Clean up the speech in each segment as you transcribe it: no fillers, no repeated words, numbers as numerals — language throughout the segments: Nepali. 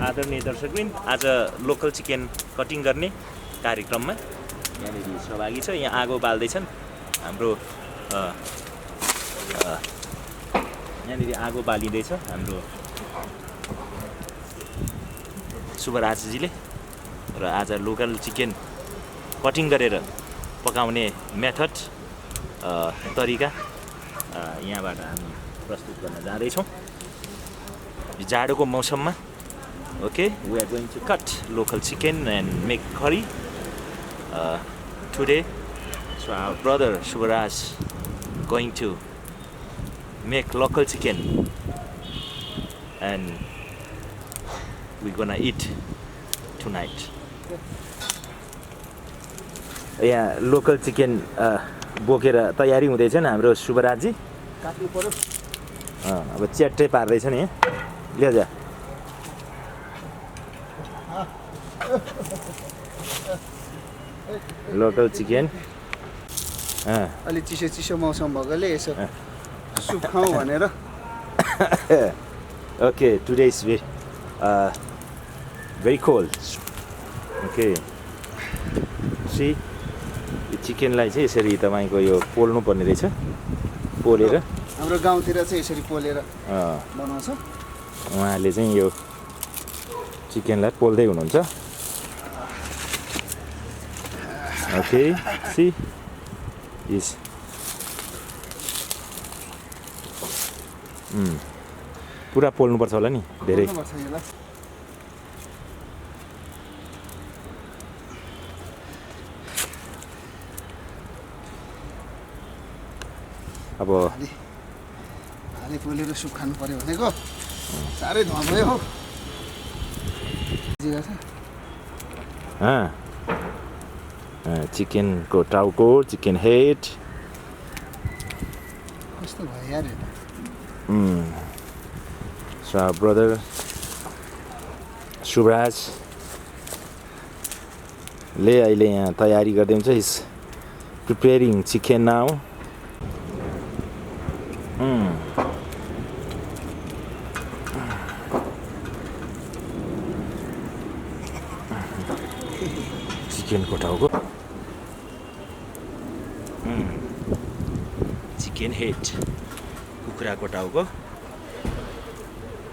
आदरणीय दर्शकवृन्द, आज लोकल चिकन कटिङ गर्ने कार्यक्रममा यहाँनिर सहभागी छ। यहाँ आगो बाल्दैछन् हाम्रो यहाँनिर आगो बालिँदैछ हाम्रो शुभराजजीले। र आज लोकल चिकन कटिङ गरेर पकाउने मेथड तरिका यहाँबाट हामी प्रस्तुत गर्न जाँदैछौँ जाडोको मौसममा। Okay, we are going to cut local chicken and make curry today. So our brother Shubharaj going to make local chicken and we're gonna eat tonight. Yeah, local chicken बोकेर तयारी हुँदैछ नि हाम्रो शुभराजजी। काट्नु पर्यो। अब च्याट्टै पार्दैछ नि लिएर जा। लोकल चिकन अलि चिसो चिसो मौसम भएकोले यसो सुप खाउँ भनेर। Okay, today is very cold. Okay, see, यो चिकनलाई चाहिँ यसरी तपाईँको यो पोल्नु पर्ने रहेछ। पोलेर हाम्रो गाउँतिर चाहिँ यसरी पोलेर बनाउँछ। उहाँले चाहिँ यो चिकनलाई पोल्दै हुनुहुन्छ। Okay, see, is पुरा पोल्नुपर्छ होला नि धेरै। अब हाले पोलेर सुप खानु पर्यो भनेको साह्रै धुवा भयो हो। चिकनको टाउको, चिकन हेड कस्तो भयो यार। So our brother Shubhraj ले अहिले यहाँ तयारी गर्दै हुन्छ। He's preparing chicken now. चिकनको टाउको, चिकन हेड, कुखुराको टाउको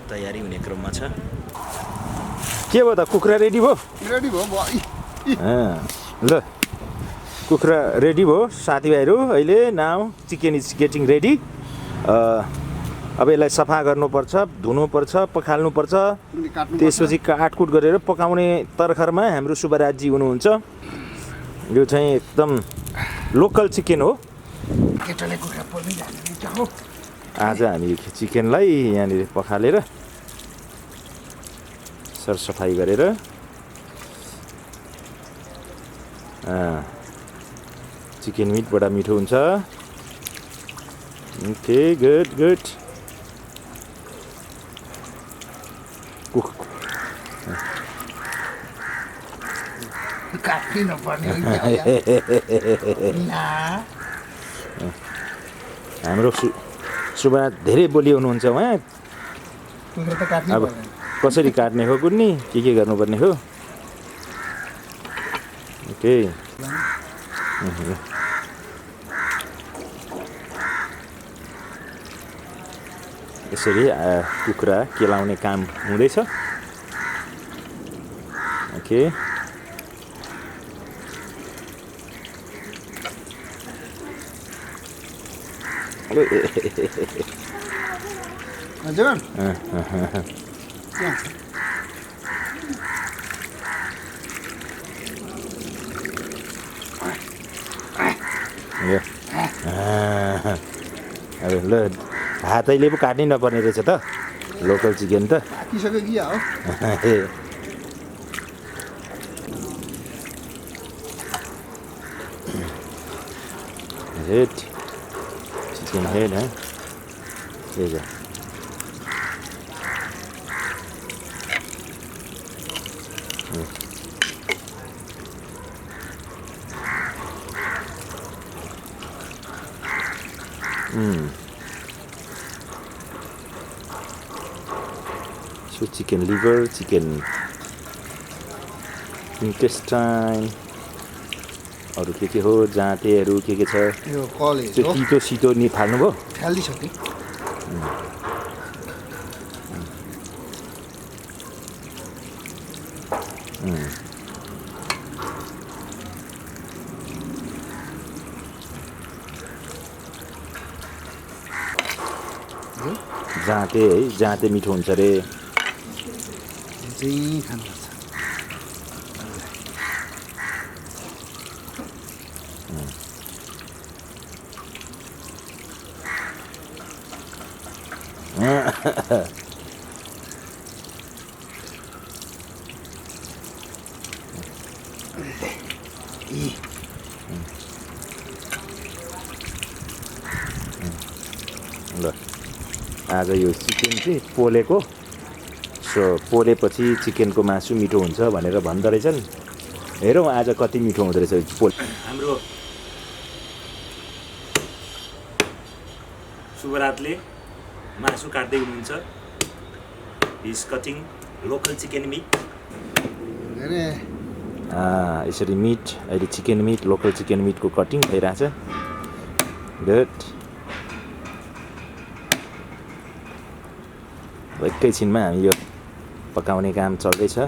तयारी हुने क्रममा छ। के भयो त कुखुरा रेडी भयो? रेडी भयो। ल कुखुरा रेडी भयो साथीभाइहरू। अहिले now chicken is getting ready. अब यसलाई सफा गर्नुपर्छ, धुनुपर्छ, पखाल्नुपर्छ, त्यसपछि काटकुट गरेर पकाउने तर्खरमा हाम्रो शुभराजजी हुनुहुन्छ। यो चाहिँ एकदम लोकल चिकन हो। आज हामी चिकनलाई यहाँनिर पखालेर सरसफाइ गरेर चिकन मिट बडा मिठो हुन्छ। Okay, good good. हाम्रो शुभराज धेरै बोली हुनुहुन्छ उहाँ। अब कसरी काट्ने हो कुन्नी, के गर्नुपर्ने हो। ओके, यसरी कुखुरा केलाउने काम हुँदैछ। ओके, हजुर अब ल हातैले पो काट्नै नपर्ने रहेछ त लोकल चिकन त। काटिसक्यो कि हो। हेड, चिकन हेड है ये जा। चिकन लिभर, चिकन इन्टेस्टाइन, अरू के हो, जाँतेहरू के छ, यो कलेज त्यो हो तितो सितो नि फाल्नुभयो? फालिसकेँ। जाँते है, जाँते मिठो हुन्छ अरे। चाहिँ खानुपर्छ। ल आज यो चिकन चाहिँ पोलेको, सो पोलेपछि चिकनको मासु मिठो हुन्छ भनेर भन्दो रहेछन्। हेरौँ आज कति मिठो हुँदो रहेछ पोले। हाम्रो शुभरातले मासु काट्दै हुनुहुन्छ। Is cutting local chicken meat. यसरी मिट, अहिले चिकन मिट, लोकल चिकन मिटको कटिङ भइरहेछ। गुड। एकैछिनमा हामी यो पकाउने काम चल्दैछ।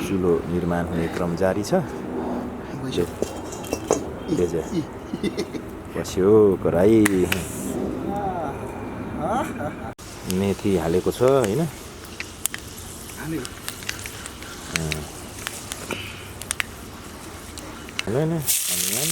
चुलो निर्माण हुने क्रम जारी छ। बस्यो कराई, मेथी हालेको छ होइन। होइन अनियन,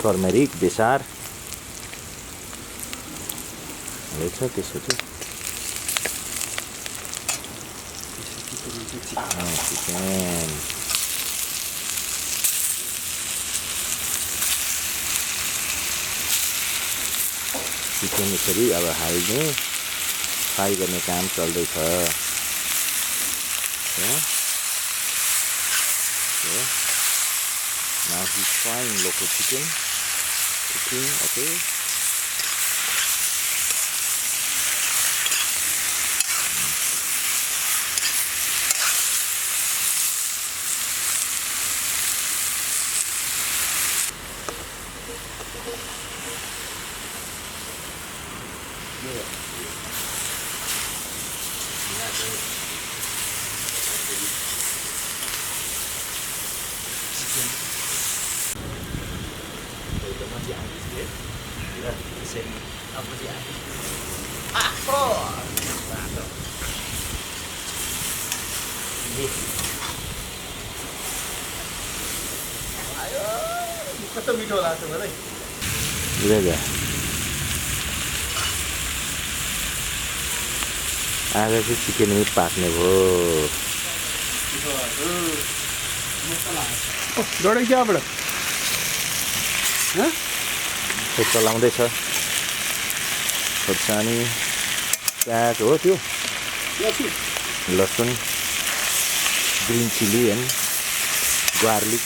टर्मेरिक, बेसार हालेको छ। त्यसपछि चिकन, चिकन यसरी अब हाल्ने, फ्राई गर्ने काम चल्दैछ। Now he's frying local chicken. Cooking, okay. कस्तो मिठो लाग्छ मलाई। आज चाहिँ चिकन मिट पाक्ने भयो। डढै क्याबाट चलाउँदैछ खोर्सानी, प्याज हो, त्यो लसुन, ग्रिन चिली एन्ड गार्लिक।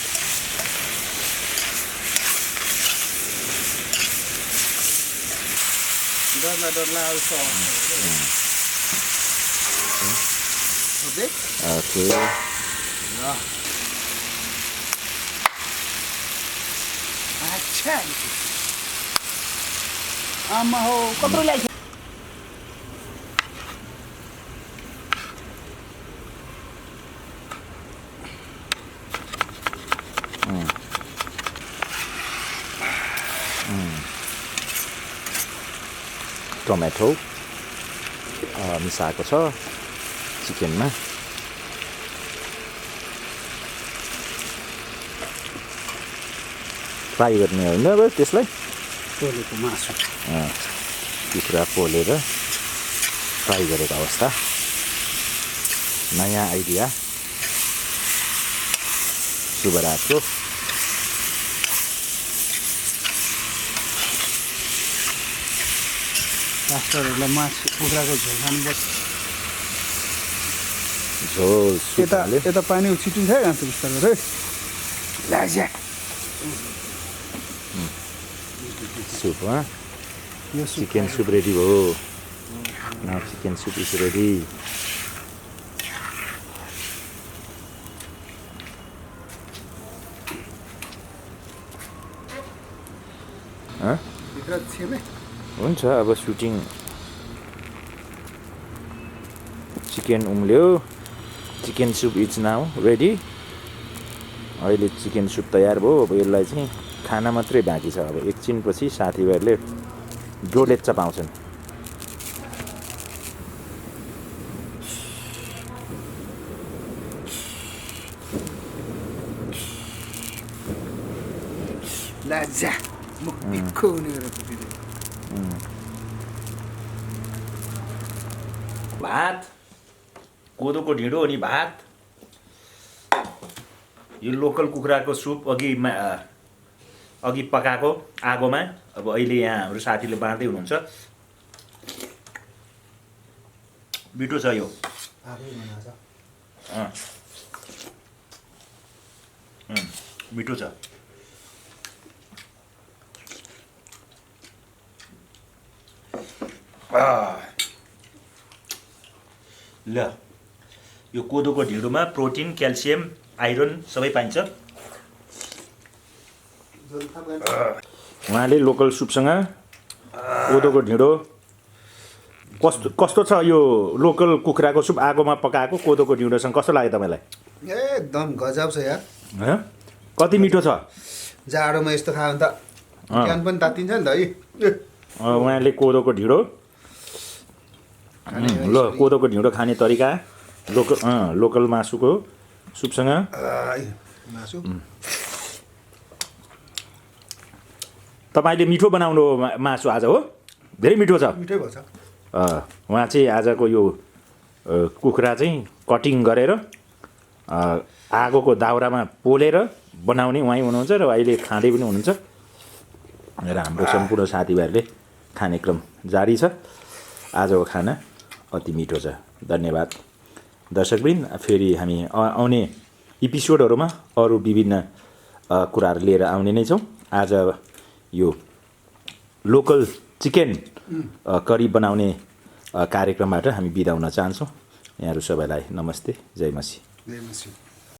डरला ओके। अच्छा आमा हो कत्रो ल्याइछ। टोमेटो, मिसाएको छ चिकनमा। फ्राई गर्ने होइन अब त्यसलाई पोलेको मासु कुखुरा पोलेर फ्राई गरेको अवस्था। नयाँ आइडिया शुभराजको। मास्टरहरूलाई मासु कुखुराको झोल खानुपर्छ। झोल यता सुपले यता पानी छिटिन्छ है घाँस बिस्तार गरेर लाज्या सुप यो सुप चिकन सुप रेडी भयो। Now chicken soup is ready. भित्र छेमे हुन्छ अब सुटिङ चिकन उम्ल्यो। Chicken soup is now ready. अहिले चिकन सुप तयार भयो। अब यसलाई चाहिँ खाना मात्रै बाँकी छ। अब एकछिनपछि साथीभाइहरूले डोलेच्चा पाउँछन्। लाज्या मुख बिक्खो हुने गरेर पुगिदियो। भात, कोदोको ढिँडो अनि भात। यो लोकल कुखुराको सुप अघि पकाएको आगोमा। अब अहिले यहाँ हाम्रो साथीले बाँड्दै हुनुहुन्छ। मिठो छ यो। मिठो छ। ल यो कोदोको ढिँडोमा प्रोटिन, क्याल्सियम, आइरन सबै पाइन्छ। उहाँले लोकल सुपसँग कोदोको ढिँडो कस्तो कस्तो छ यो लोकल कुखुराको सुप आगोमा पकाएको कोदोको ढिँडोसँग कस्तो लाग्यो तपाईँलाई? एकदम गजब छ यार। कति मिठो छ। जाडोमा यस्तो खायो भने त ज्ञान पनि तातिन्छ नि त है। उहाँले कोदोको ढिँडो ल कोदोको ढिँडो खाने तरिका लोकल मासुको सुपसँग मासु तपाईँले मिठो बनाउनु मासु आज हो। धेरै मिठो छ। मिठै भएछ। उहाँ चाहिँ आजको यो कुखुरा चाहिँ कटिङ गरेर आगोको दाउरामा पोलेर बनाउने उहाँ हुनुहुन्छ र अहिले खाँदै पनि हुनुहुन्छ र हाम्रो सम्पूर्ण साथीभाइहरूले खाने क्रम जारी छ। आजको खाना अति मिठो छ। धन्यवाद दर्शकवृन्द। फेरि हामी आउने एपिसोडहरूमा अरू विभिन्न कुराहरू लिएर आउने नै छौँ। आज यो लोकल चिकन करी बनाउने कार्यक्रमबाट हामी बिदा हुन चाहन्छौँ। यहाँहरू सबैलाई नमस्ते। जय मसी। जय मसी।